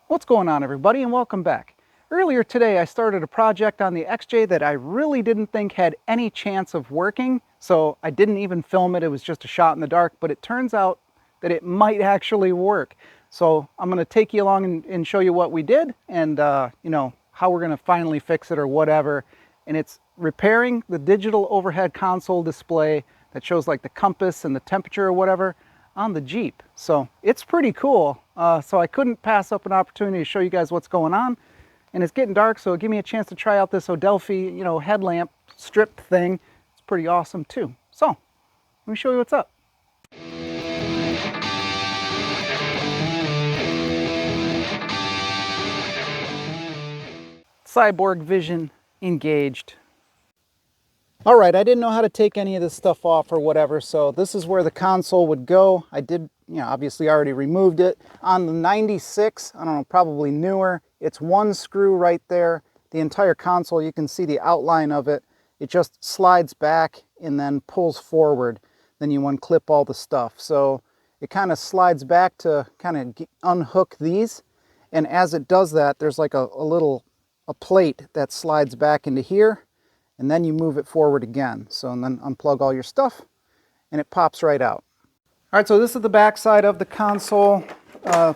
What's going on, everybody, and welcome back. Earlier today I started a project on the XJ that I really didn't think had any chance of working, so I didn't even film it. It was just a shot in the dark, but it turns out that it might actually work. So I'm going to take you along and show you what we did and how we're going to finally fix it or whatever. And it's repairing the digital overhead console display that shows like the compass and the temperature or whatever on the Jeep. So it's pretty cool. So I couldn't pass up an opportunity to show you guys what's going on. And it's getting dark, so give me a chance to try out this Odelfi, headlamp strip thing. It's pretty awesome too. So let me show you what's up. Cyborg vision engaged. All right, I didn't know how to take any of this stuff off or whatever, so this is where the console would go. I did, obviously already removed it. On the 96, I don't know, probably newer, it's one screw right there. The entire console, you can see the outline of it. It just slides back and then pulls forward. Then you unclip all the stuff. So it kind of slides back to kind of unhook these. And as it does that, there's like a plate that slides back into here. And then you move it forward again. So and then unplug all your stuff and it pops right out. All right, so this is the back side of the console,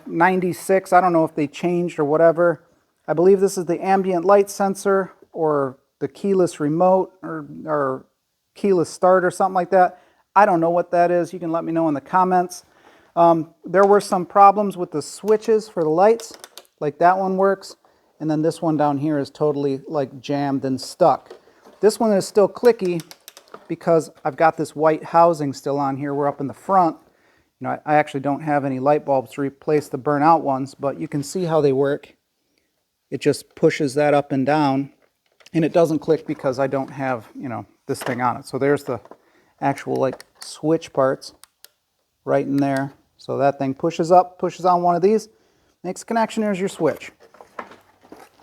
96. I don't know if they changed or whatever. I believe this is the ambient light sensor or the keyless remote or keyless start or something like that. I don't know what that is. You can let me know in the comments. There were some problems with the switches for the lights, like that one works. And then this one down here is totally like jammed and stuck. This one is still clicky because I've got this white housing still on here. We're up in the front. I actually don't have any light bulbs to replace the burnout ones, but you can see how they work. It just pushes that up and down, and it doesn't click because I don't have, this thing on it. So there's the actual like switch parts right in there. So that thing pushes up, pushes on one of these, makes a connection, there's your switch.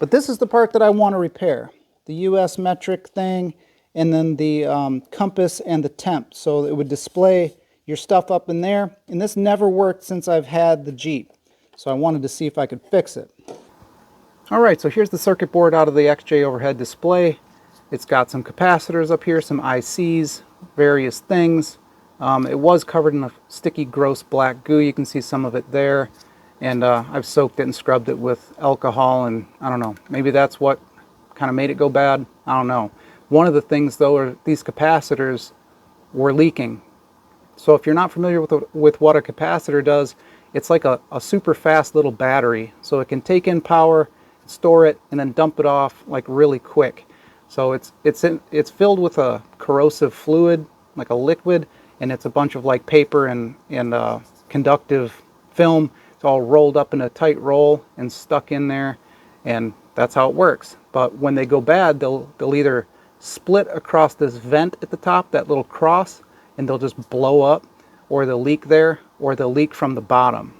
But this is the part that I want to repair. The US metric thing, and then the compass and the temp. So it would display your stuff up in there. And this never worked since I've had the Jeep. So I wanted to see if I could fix it. All right, so here's the circuit board out of the XJ overhead display. It's got some capacitors up here, some ICs, various things. It was covered in a sticky, gross black goo. You can see some of it there. And I've soaked it and scrubbed it with alcohol, and I don't know, maybe that's what kind of made it go bad. I don't know. One of the things though are these capacitors were leaking. So if you're not familiar with what a capacitor does, it's like a super fast little battery. So it can take in power, store it, and then dump it off like really quick. So it's filled with a corrosive fluid, like a liquid, and it's a bunch of like paper and conductive film. It's all rolled up in a tight roll and stuck in there, and that's how it works. But when they go bad, they'll either split across this vent at the top, that little cross, and they'll just blow up, or they'll leak there, or they'll leak from the bottom.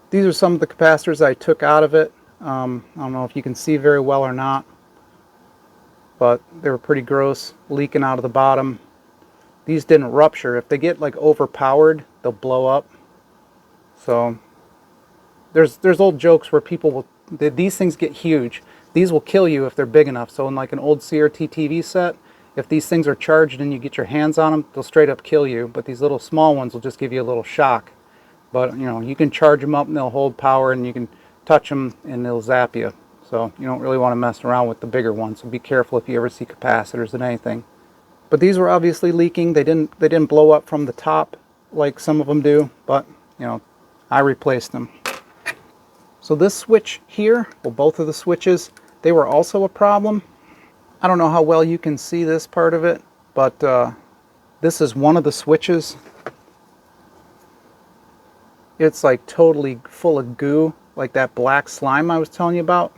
These are some of the capacitors I took out of it. I don't know if you can see very well or not, but they were pretty gross, leaking out of the bottom. These didn't rupture. If they get like overpowered, they'll blow up. So there's old jokes where people will, these things get huge. These will kill you if they're big enough. So in like an old CRT TV set, if these things are charged and you get your hands on them, they'll straight up kill you. But these little small ones will just give you a little shock. But you can charge them up and they'll hold power, and you can touch them and they'll zap you. So you don't really want to mess around with the bigger ones. So be careful if you ever see capacitors in anything. But these were obviously leaking. They didn't blow up from the top like some of them do. But I replaced them. So this switch here, well, both of the switches, they were also a problem. I don't know how well you can see this part of it, but this is one of the switches. It's like totally full of goo, like that black slime I was telling you about.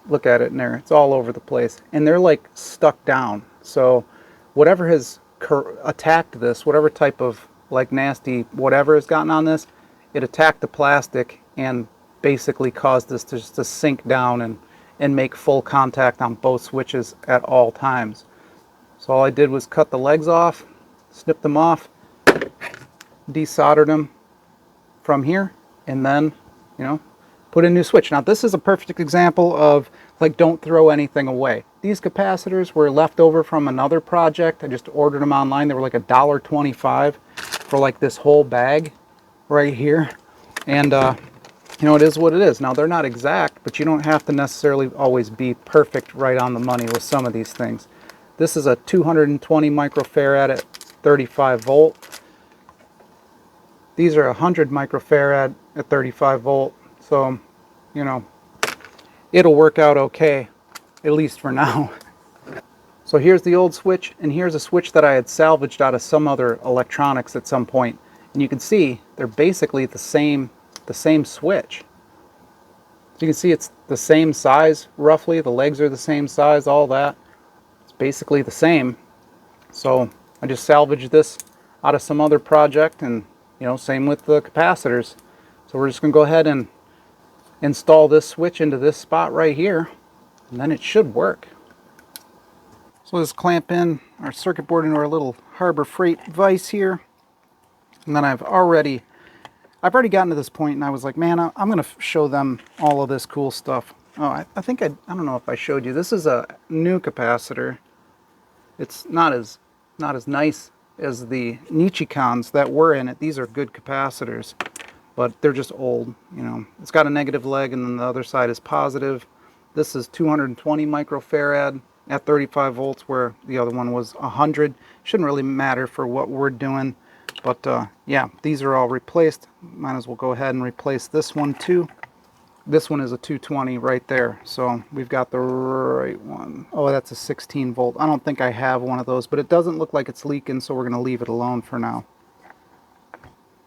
Look at it in there. It's all over the place. And they're like stuck down. So whatever has attacked this, whatever type of like nasty whatever has gotten on this, it attacked the plastic and basically caused this to just to sink down and make full contact on both switches at all times. So all I did was cut the legs off, snip them off, desoldered them from here, and then you know, put in a new switch. Now this is a perfect example of like, don't throw anything away. These capacitors were left over from another project. I just ordered them online. They were like $1.25 for like this whole bag right here. And you know, it is what it is. Now they're not exact, but you don't have to necessarily always be perfect right on the money with some of these things. This is a 220 microfarad at 35 volt. These are 100 microfarad at 35 volt. So, you know, it'll work out okay, at least for now. So here's the old switch, and here's a switch that I had salvaged out of some other electronics at some point. And you can see they're basically the same switch. So you can see it's the same size roughly. The legs are the same size, all that. It's basically the same. So I just salvaged this out of some other project, and you know, same with the capacitors. So we're just going to go ahead and install this switch into this spot right here, and then it should work. So let's clamp in our circuit board into our little Harbor Freight vise here. And then I've already gotten to this point, and I was like, man, I'm going to show them all of this cool stuff. Oh, I think I don't know if I showed you. This is a new capacitor. It's not as nice as the Nichicons that were in it. These are good capacitors, but they're just old. You know, it's got a negative leg, and then the other side is positive. This is 220 microfarad at 35 volts, where the other one was 100. Shouldn't really matter for what we're doing, but yeah, these are all replaced. Might as well go ahead and replace this one too. This one is a 220 right there, so we've got the right one. Oh, that's a 16 volt. I don't think I have one of those, but it doesn't look like it's leaking, so we're going to leave it alone for now.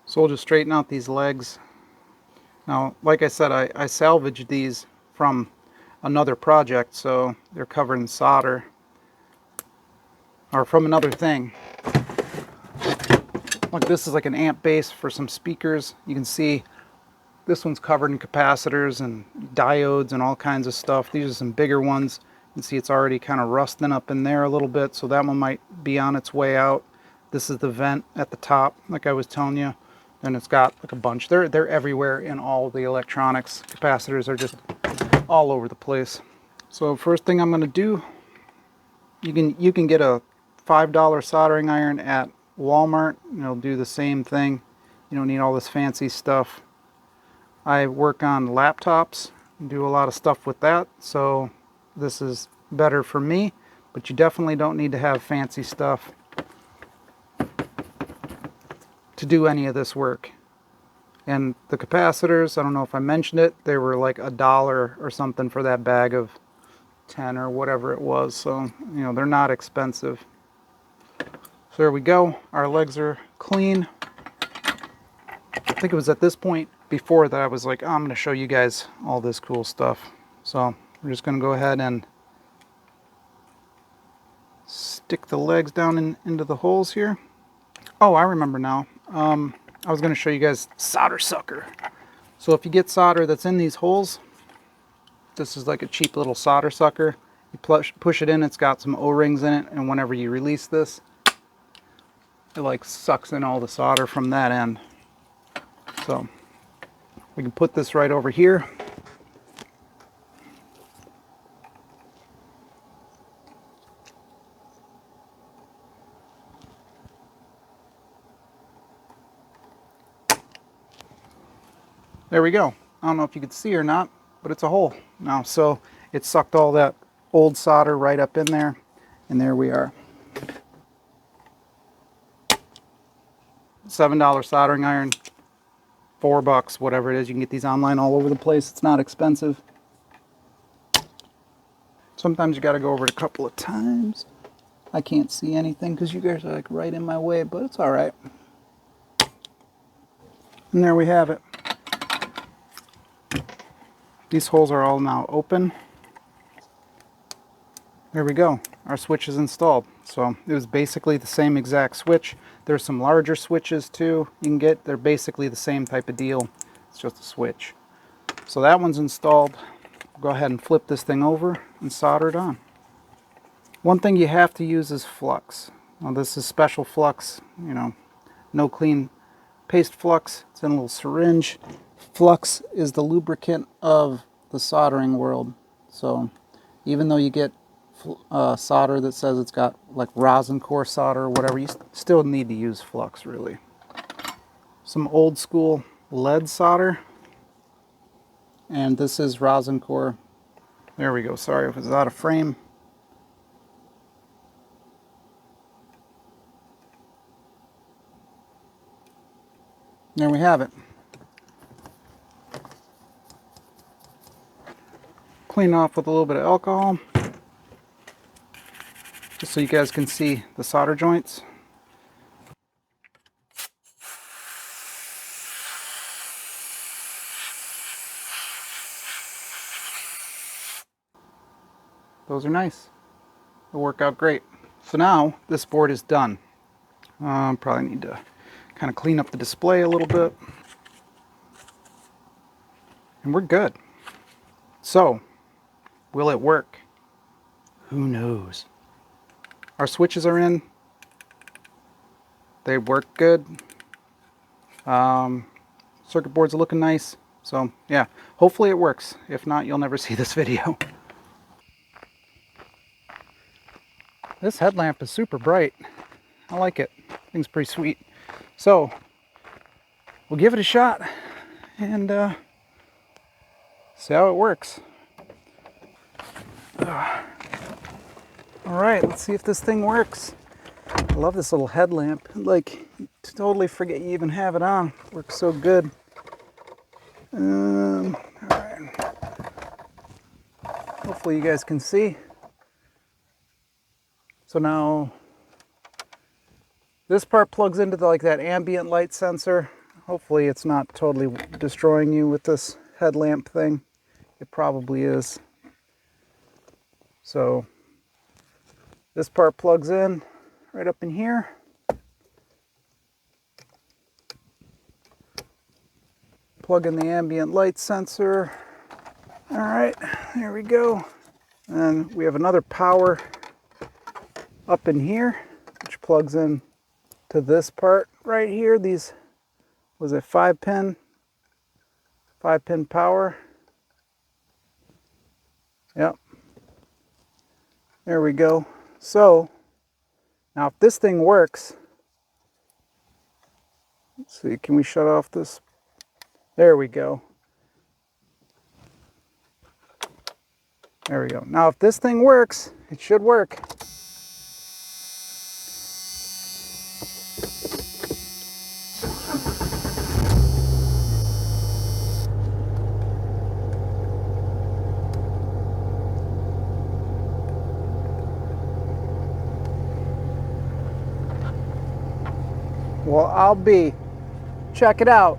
So we'll just straighten out these legs. Now, like I said, I salvaged these from another project, so they're covered in solder, or from another thing. Look, this is like an amp base for some speakers. You can see this one's covered in capacitors and diodes and all kinds of stuff. These are some bigger ones. You can see it's already kind of rusting up in there a little bit, so that one might be on its way out. This is the vent at the top, like I was telling you. And it's got like a bunch. They're everywhere in all the electronics. Capacitors are just all over the place. So first thing I'm going to do, you can get a $5 soldering iron at Walmart. It'll do the same thing. You don't need all this fancy stuff. I work on laptops and do a lot of stuff with that, so this is better for me, but you definitely don't need to have fancy stuff to do any of this work. And the capacitors, I don't know if I mentioned it, they were like $1 or something for that bag of 10 or whatever it was, so you know, they're not expensive. So there we go, our legs are clean. I think it was at this point before that I was like, oh, I'm going to show you guys all this cool stuff. So we're just going to go ahead and stick the legs down into the holes here. Oh, I remember now. I was going to show you guys solder sucker. So if you get solder that's in these holes, this is like a cheap little solder sucker. You push it in, it's got some O-rings in it, and whenever you release this, it like sucks in all the solder from that end. So we can put this right over here. There we go. I don't know if you could see or not, but it's a hole now. So it sucked all that old solder right up in there, and there we are. $7 soldering iron, $4, whatever it is. You can get these online all over the place. It's not expensive. Sometimes you got to go over it a couple of times. I can't see anything because you guys are like right in my way, but it's all right. And there we have it. These holes are all now open. There we go. Our switch is installed. So it was basically the same exact switch. There's some larger switches too you can get. They're basically the same type of deal. It's just a switch. So that one's installed. Go ahead and flip this thing over and solder it on. One thing you have to use is flux. Now this is special flux, you know, no clean paste flux. It's in a little syringe. Flux is the lubricant of the soldering world. So even though you get solder that says it's got like rosin core solder or whatever, you still need to use flux really. Some old school lead solder. And this is rosin core. There we go. Sorry if it's out of frame. There we have it. Clean off with a little bit of alcohol, just so you guys can see the solder joints. Those are nice. They'll work out great. So now this board is done. Probably need to kind of clean up the display a little bit. And we're good. So, will it work? Who knows? Our switches are in. They work good. Circuit boards are looking nice. So yeah, hopefully it works. If not, you'll never see this video. This headlamp is super bright. I like it. Thing's pretty sweet. So we'll give it a shot and see how it works. All right, let's see if this thing works. I love this little headlamp. Like, totally forget you even have it on. Works so good. All right. Hopefully you guys can see. So now this part plugs into like that ambient light sensor. Hopefully it's not totally destroying you with this headlamp thing. It probably is. So this part plugs in right up in here. Plug in the ambient light sensor. All right, there we go. And we have another power up in here, which plugs in to this part right here. These was a 5-pin power. Yep. There we go. So now if this thing works, let's see, can we shut off this? There we go. There we go. Now if this thing works, it should work. Well, I'll be. Check it out.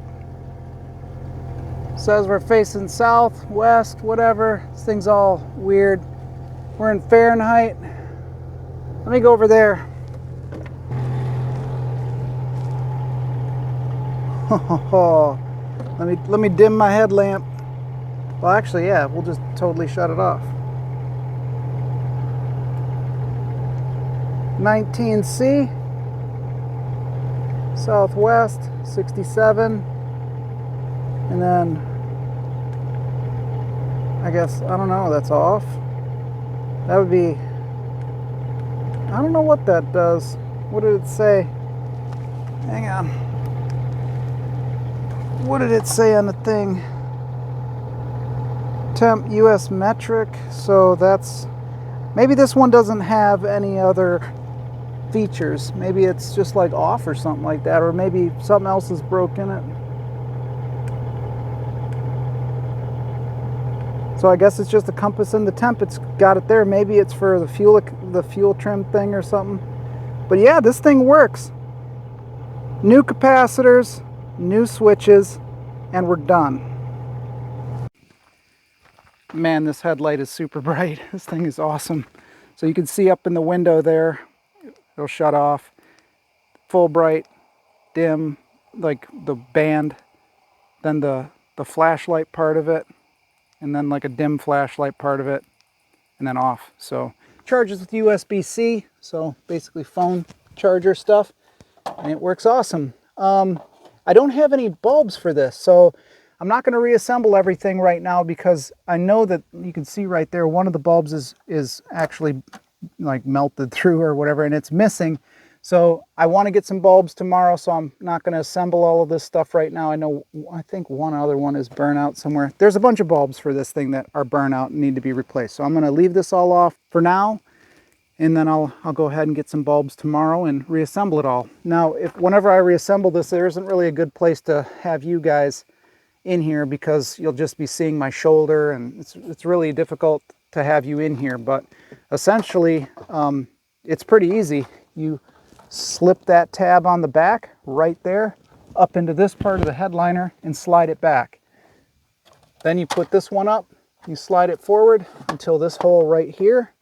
Says we're facing south, west, whatever. This thing's all weird. We're in Fahrenheit. Let me go over there. let me dim my headlamp. Well, actually, yeah, we'll just totally shut it off. 19C. Southwest, 67, and then I guess, I don't know, that's off. That would be, I don't know what that does. What did it say? Hang on. What did it say on the thing? Temp US metric, so that's, maybe this one doesn't have any other features. Maybe it's just like off or something like that, or maybe something else is broke in it. So I guess it's just the compass and the temp. It's got it there. Maybe it's for the fuel trim thing or something. But yeah, this thing works. New capacitors, new switches, and we're done. Man, this headlight is super bright. This thing is awesome. So you can see up in the window there, it'll shut off. Full bright, dim, like the band, then the flashlight part of it, and then like a dim flashlight part of it, and then off. So charges with USB-C, so basically phone charger stuff, and it works awesome. I don't have any bulbs for this, so I'm I'm not going to reassemble everything right now because I know that you can see right there, one of the bulbs is actually like melted through or whatever, and it's missing. So I want to get some bulbs tomorrow, so I'm not going to assemble all of this stuff right now. I think one other one is burnt out somewhere. There's a bunch of bulbs for this thing that are burnt out and need to be replaced. So I'm going to leave this all off for now, and then I'll go ahead and get some bulbs tomorrow and reassemble it all. Now, whenever I reassemble this, there isn't really a good place to have you guys in here because you'll just be seeing my shoulder, and it's really difficult to have you in here. But essentially, it's pretty easy. You slip that tab on the back right there up into this part of the headliner and slide it back. Then you put this one up, you slide it forward until this hole right here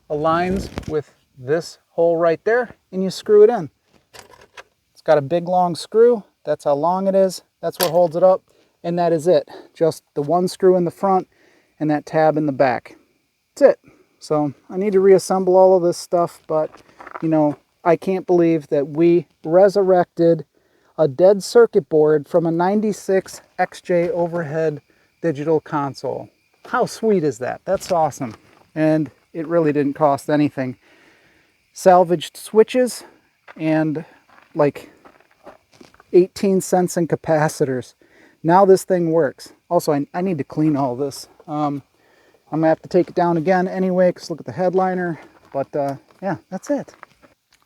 aligns with this hole right there, and you screw it in. It's got a big long screw. That's how long it is. That's what holds it up, and that is it. Just the one screw in the front and that tab in the back. That's it. So I need to reassemble all of this stuff, but you know, I can't believe that we resurrected a dead circuit board from a 96 XJ overhead digital console. How sweet is that? That's awesome. And it really didn't cost anything. Salvaged switches and like 18 cents in capacitors. Now this thing works. Also, I need to clean all this. I'm gonna have to take it down again anyway, because look at the headliner. But yeah, that's it.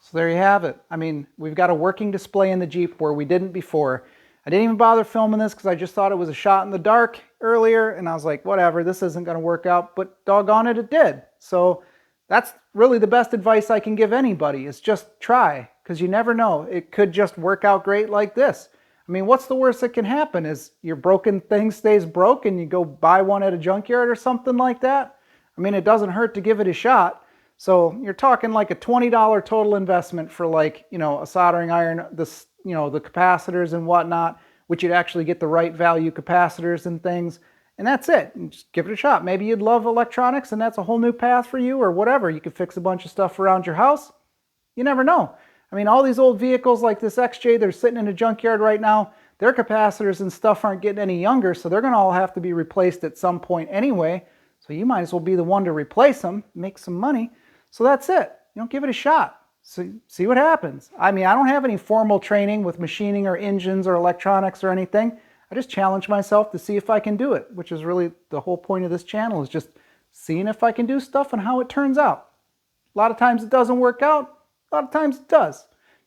So there you have it. I mean, we've got a working display in the Jeep where we didn't before. I didn't even bother filming this because I just thought it was a shot in the dark earlier, and I was like, whatever, this isn't going to work out, but doggone it, it did. So that's really the best advice I can give anybody, is just try, because you never know. It could just work out great like this. I mean, what's the worst that can happen? Is your broken thing stays broke and you go buy one at a junkyard or something like that? I mean, it doesn't hurt to give it a shot. So you're talking like a $20 total investment for, like, you know, a soldering iron, this, you know, the capacitors and whatnot, which you'd actually get the right value capacitors and things. And that's it. And just give it a shot. Maybe you'd love electronics and that's a whole new path for you, or whatever. You could fix a bunch of stuff around your house. You never know. I mean, all these old vehicles like this XJ, they're sitting in a junkyard right now. Their capacitors and stuff aren't getting any younger, so they're going to all have to be replaced at some point anyway. So you might as well be the one to replace them, make some money. So that's it. You know, give it a shot. So see what happens. I mean, I don't have any formal training with machining or engines or electronics or anything. I just challenge myself to see if I can do it, which is really the whole point of this channel, is just seeing if I can do stuff and how it turns out. A lot of times it doesn't work out. A lot of times it does.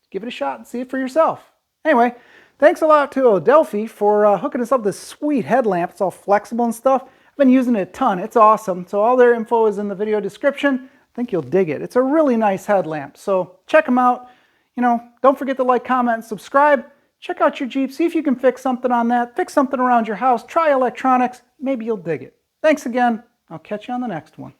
Give it a shot and see it for yourself. Anyway, thanks a lot to Odelfi for hooking us up with this sweet headlamp. It's all flexible and stuff. I've been using it a ton. It's awesome. So all their info is in the video description. I think you'll dig it. It's a really nice headlamp. So check them out. You know, don't forget to like, comment, and subscribe. Check out your Jeep. See if you can fix something on that. Fix something around your house. Try electronics. Maybe you'll dig it. Thanks again. I'll catch you on the next one.